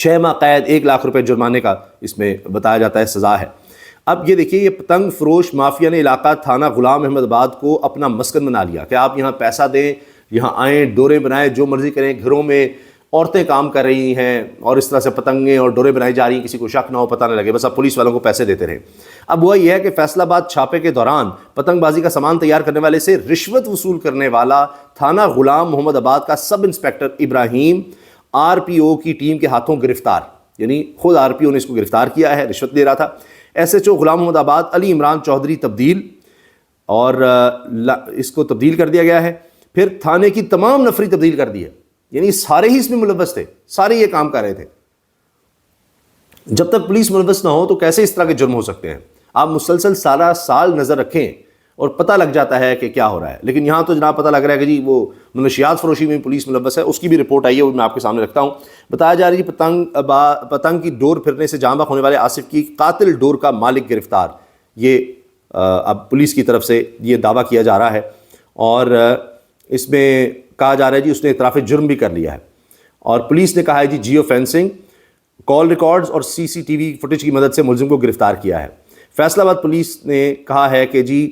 6 ماہ قید 1 لاکھ روپے جرمانے کا اس میں بتایا جاتا ہے سزا ہے۔ اب یہ دیکھیے، یہ پتنگ فروش مافیا نے علاقہ تھانہ غلام احمد آباد کو اپنا مسکن بنا لیا کہ آپ یہاں پیسہ دیں، یہاں آئیں، ڈورے بنائیں، جو مرضی کریں، گھروں میں عورتیں کام کر رہی ہیں اور اس طرح سے پتنگیں اور ڈورے بنائی جا رہی ہیں، کسی کو شک نہ ہو، پتہ نہ لگے، بس آپ پولیس والوں کو پیسے دیتے رہیں۔ اب ہوا یہ ہے کہ فیصل آباد چھاپے کے دوران پتنگ بازی کا سامان تیار کرنے والے سے رشوت وصول کرنے والا تھانہ غلام محمد آباد کا سب انسپیکٹر ابراہیم RPO کی ٹیم کے ہاتھوں گرفتار، یعنی خود RPO نے اس کو گرفتار کیا ہے، رشوت دے رہا تھا۔ SHO غلام محمد آباد علی عمران چودھری تبدیل، اور اس کو تبدیل کر دیا گیا ہے۔ پھر تھانے کی تمام نفری تبدیل کر دی ہے، یعنی سارے ہی اس میں ملوث تھے، سارے یہ کام کر رہے تھے۔ جب تک پولیس ملوث نہ ہو تو کیسے اس طرح کے جرم ہو سکتے ہیں؟ آپ مسلسل سارا سال نظر رکھیں اور پتہ لگ جاتا ہے کہ کیا ہو رہا ہے۔ لیکن یہاں تو جناب پتہ لگ رہا ہے کہ جی وہ منشیات فروشی میں پولیس ملوث ہے، اس کی بھی رپورٹ آئی ہے، وہ میں آپ کے سامنے رکھتا ہوں۔ بتایا جا رہا ہے کہ پتنگ کی ڈور پھرنے سے جاں بحق ہونے والے آصف کی قاتل ڈور کا مالک گرفتار، یہ اب پولیس کی طرف سے یہ دعویٰ کیا جا رہا ہے، اور اس میں کہا جا رہا ہے جی اس نے اعتراف جرم بھی کر لیا ہے، اور پولیس نے کہا ہے جی جیو فینسنگ، کال ریکارڈز اور CCTV فوٹیج کی مدد سے ملزم کو گرفتار کیا ہے۔ فیصل آباد پولیس نے کہا ہے کہ جی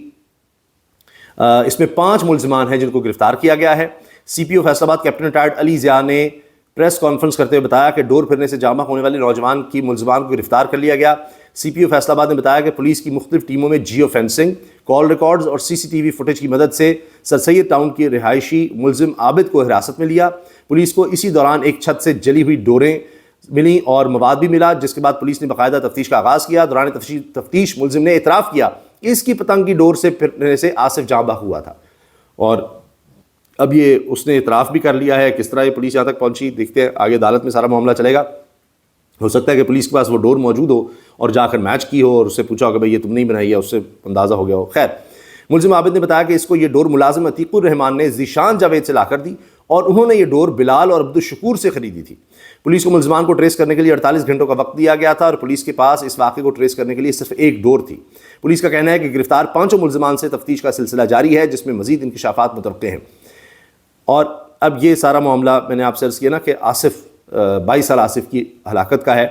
اس میں 5 ملزمان ہیں جن کو گرفتار کیا گیا ہے۔ CPO فیصل آباد کیپٹن ریٹائرڈ علی ضیاء نے پریس کانفرنس کرتے ہوئے بتایا کہ ڈور پھرنے سے جاں بحق ہونے والے نوجوان کی ملزمان کو گرفتار کر لیا گیا۔ CPO فیصل آباد نے بتایا کہ پولیس کی مختلف ٹیموں میں جیو فینسنگ، کال ریکارڈز اور CCTV فوٹیج کی مدد سے سر سید ٹاؤن کی رہائشی ملزم عابد کو حراست میں لیا۔ پولیس کو اسی دوران ایک چھت سے جلی ہوئی ڈوریں ملی اور مواد بھی ملا، جس کے بعد پولیس نے باقاعدہ تفتیش کا آغاز کیا۔ دوران تفتیش ملزم نے اعتراف کیا کہ اس کی پتنگ کی ڈور سے پھرنے سے آصف جاں بحق ہوا تھا، اور اب یہ اس نے اعتراف بھی کر لیا ہے۔ کس طرح یہ پولیس یہاں تک پہنچی دیکھتے ہیں، آگے عدالت میں سارا معاملہ چلے گا۔ ہو سکتا ہے کہ پولیس کے پاس وہ ڈور موجود ہو اور جا کر میچ کی ہو اور اس سے پوچھا ہو کہ بھئی یہ تم نے بنائی ہے، اس سے اندازہ ہو گیا ہو۔ خیر، ملزم عابد نے بتایا کہ اس کو یہ ڈور ملازم عتیق الرحمان نے ذیشان جاوید سے لا کر دی، اور انہوں نے یہ ڈور بلال اور عبدالشکور سے خریدی تھی۔ پولیس کو ملزمان کو ٹریس کرنے کے لیے 48 گھنٹوں کا وقت دیا گیا تھا، اور پولیس کے پاس اس واقعے کو ٹریس کرنے کے لیے صرف ایک ڈور تھی۔ پولیس کا کہنا ہے کہ گرفتار 5 ملزمان سے تفتیش کا سلسلہ جاری ہے، جس میں مزید انکشافات متوقع ہیں۔ اور اب یہ سارا معاملہ میں نے آپ سے عرض کیا نا کہ آصف 22 سال آصف کی ہلاکت کا ہے۔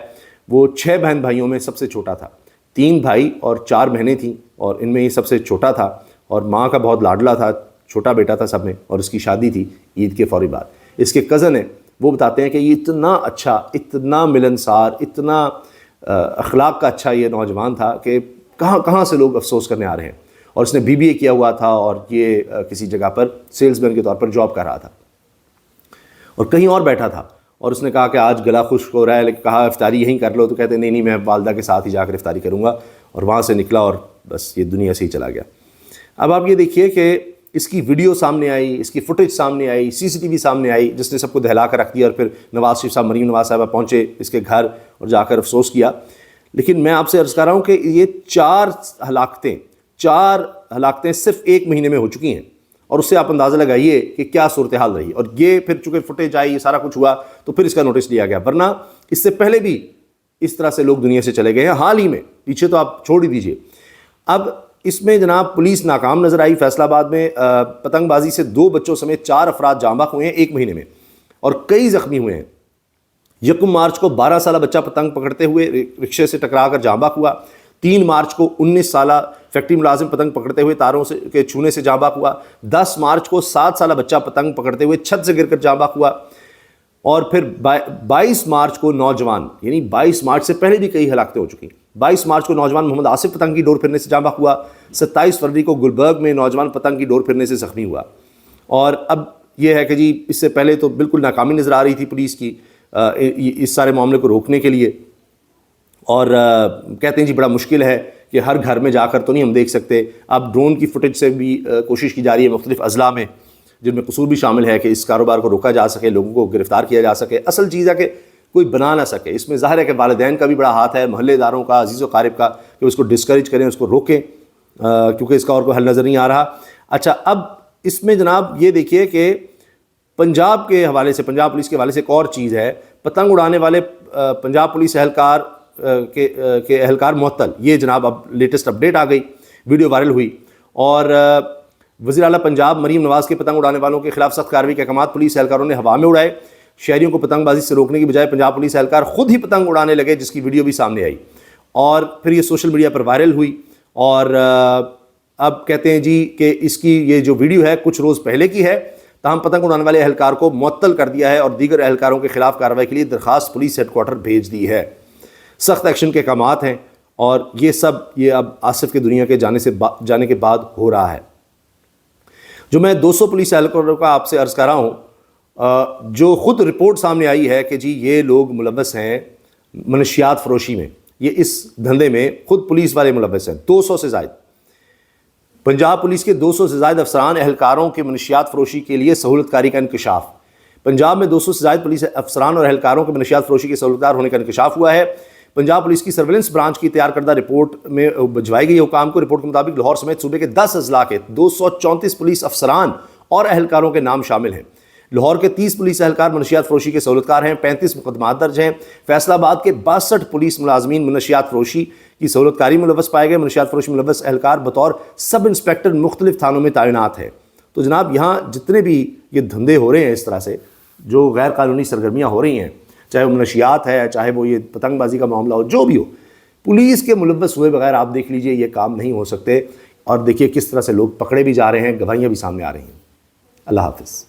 وہ 6 بہن بھائیوں میں سب سے چھوٹا تھا، 3 بھائی اور 4 بہنیں تھیں، اور ان میں یہ سب سے چھوٹا تھا، اور ماں کا بہت لاڈلا تھا، چھوٹا بیٹا تھا سب میں، اور اس کی شادی تھی عید کے فوری بعد۔ اس کے کزن ہیں، وہ بتاتے ہیں کہ یہ اتنا اچھا، اتنا ملنسار، اتنا اخلاق کا اچھا یہ نوجوان تھا کہ کہاں کہاں سے لوگ افسوس کرنے آ رہے ہیں، اور اس نے BBA کیا ہوا تھا، اور یہ کسی جگہ پر سیلز مین کے طور پر جاب کر رہا تھا، اور کہیں اور بیٹھا تھا، اور اس نے کہا کہ آج گلا خشک ہو رہا ہے، لیکن کہا افطاری یہیں کر لو، تو کہتے نہیں میں والدہ کے ساتھ ہی جا کر افطاری کروں گا، اور وہاں سے نکلا اور بس یہ دنیا سے ہی چلا گیا۔ اب آپ یہ دیکھیے کہ اس کی ویڈیو سامنے آئی، اس کی فوٹیج سامنے آئی، CCTV سامنے آئی، جس نے سب کو دہلا کر رکھ دیا، اور پھر نواز شریف صاحب، مریم نواز صاحبہ پہنچے اس کے گھر اور جا کر افسوس کیا۔ لیکن میں آپ سے عرض کر رہا ہوں کہ یہ 4 ہلاکتیں صرف 1 مہینے میں ہو چکی ہیں، اور اس سے آپ اندازہ لگائیے کہ کیا صورتحال رہی۔ اور یہ پھر چونکہ فوٹیج آئی، یہ سارا کچھ ہوا، تو پھر اس کا نوٹس لیا گیا، ورنہ اس سے پہلے بھی اس طرح سے لوگ دنیا سے چلے گئے ہیں حال ہی میں، پیچھے تو آپ چھوڑ ہی دیجئے۔ اب اس میں جناب پولیس ناکام نظر آئی۔ فیصل آباد میں پتنگ بازی سے 2 بچوں سمیت 4 افراد جاں بحق ہوئے ہیں 1 مہینے میں، اور کئی زخمی ہوئے ہیں۔ 1 مارچ کو 12 سالہ بچہ پتنگ پکڑتے ہوئے رکشے سے ٹکرا کر جاں بحق ہوا۔ 3 مارچ کو 19 سالہ فیکٹری ملازم پتنگ پکڑتے ہوئے تاروں کے چھونے سے جاں بحق ہوا۔ 10 مارچ کو 7 سالہ بچہ پتنگ پکڑتے ہوئے چھت سے گر کر جاں بحق ہوا، اور پھر 22 مارچ کو نوجوان، یعنی 22 مارچ سے پہلے بھی کئی ہلاکتیں ہو چکی ہیں۔ 22 مارچ کو نوجوان محمد آصف پتنگ کی ڈور پھرنے سے جاں بحق ہوا۔ 27 فروری کو گلبرگ میں نوجوان پتنگ کی ڈور پھرنے سے زخمی ہوا۔ اور اب یہ ہے کہ جی اس سے پہلے تو بالکل ناکامی نظر آ رہی تھی پولیس کی اس سارے معاملے کو روکنے کے لیے، اور کہتے ہیں جی بڑا مشکل ہے کہ ہر گھر میں جا کر تو نہیں ہم دیکھ سکتے۔ اب ڈرون کی فوٹیج سے بھی کوشش کی جا رہی ہے مختلف اضلاع میں، جن میں قصور بھی شامل ہے کہ اس کاروبار کو روکا جا سکے، لوگوں کو گرفتار کیا جا سکے۔ اصل چیز ہے کہ کوئی بنا نہ سکے۔ اس میں ظاہر ہے کہ والدین کا بھی بڑا ہاتھ ہے، محلے داروں کا، عزیز و قارب کا، کہ اس کو ڈسکریج کریں، اس کو روکیں، کیونکہ اس کا اور کوئی حل نظر نہیں آ رہا۔ اچھا، اب اس میں جناب یہ دیکھیے کہ پنجاب کے حوالے سے، پنجاب پولیس کے حوالے سے ایک اور چیز ہے۔ پتنگ اڑانے والے پنجاب پولیس اہلکار کے اہلکار معطل، یہ جناب اب لیٹسٹ اپڈیٹ آ گئی، ویڈیو وائرل ہوئی، اور وزیر اعلیٰ پنجاب مریم نواز کے پتنگ اڑانے والوں کے خلاف سخت کارروائی کے احکامات پولیس اہلکاروں نے ہوا میں اڑائے۔ شہریوں کو پتنگ بازی سے روکنے کی بجائے پنجاب پولیس اہلکار خود ہی پتنگ اڑانے لگے، جس کی ویڈیو بھی سامنے آئی اور پھر یہ سوشل میڈیا پر وائرل ہوئی۔ اور اب کہتے ہیں جی کہ اس کی یہ جو ویڈیو ہے کچھ روز پہلے کی ہے، تاہم پتنگ اڑانے والے اہلکار کو معطل کر دیا ہے اور دیگر اہلکاروں کے خلاف کارروائی کے لیے درخواست پولیس ہیڈ کوارٹر بھیج دی ہے۔ سخت ایکشن کے احکامات ہیں اور یہ سب اب آصف کے دنیا کے جانے کے بعد ہو رہا ہے۔ جو میں 200 پولیس اہلکاروں کا آپ سے عرض کر رہا ہوں، جو خود رپورٹ سامنے آئی ہے کہ جی یہ لوگ ملوث ہیں منشیات فروشی میں، یہ اس دھندے میں خود پولیس والے ملوث ہیں، 200 سے زائد۔ پنجاب پولیس کے 200 سے زائد افسران اہلکاروں کے منشیات فروشی کے لیے سہولت کاری کا انکشاف۔ پنجاب میں 200 سے زائد پولیس افسران اور اہلکاروں کے منشیات فروشی کے سہولت کار ہونے کا انکشاف ہوا ہے۔ پنجاب پولیس کی سرویلنس برانچ کی تیار کردہ رپورٹ میں بھجوائی گئی حکام کو رپورٹ کے مطابق لاہور سمیت صوبے کے 10 اضلاع کے 234 پولیس افسران اور اہلکاروں کے نام شامل ہیں۔ لاہور کے 30 پولیس اہلکار منشیات فروشی کے سہولت کار ہیں، 35 مقدمات درج ہیں۔ فیصل آباد کے 62 پولیس ملازمین منشیات فروشی کی سہولت کاری ملوث پائے گئے۔ منشیات فروشی ملوث اہلکار بطور سب انسپیکٹر مختلف تھانوں میں تعینات ہیں۔ تو جناب یہاں جتنے بھی یہ دھندے ہو رہے ہیں اس طرح سے، جو غیر قانونی سرگرمیاں ہو رہی ہیں، چاہے وہ منشیات ہے، چاہے وہ یہ پتنگ بازی کا معاملہ ہو، جو بھی ہو، پولیس کے ملوث ہوئے بغیر آپ دیکھ لیجئے یہ کام نہیں ہو سکتے۔ اور دیکھیے کس طرح سے لوگ پکڑے بھی جا رہے ہیں، گواہیاں بھی سامنے آ رہی ہیں۔ اللہ حافظ۔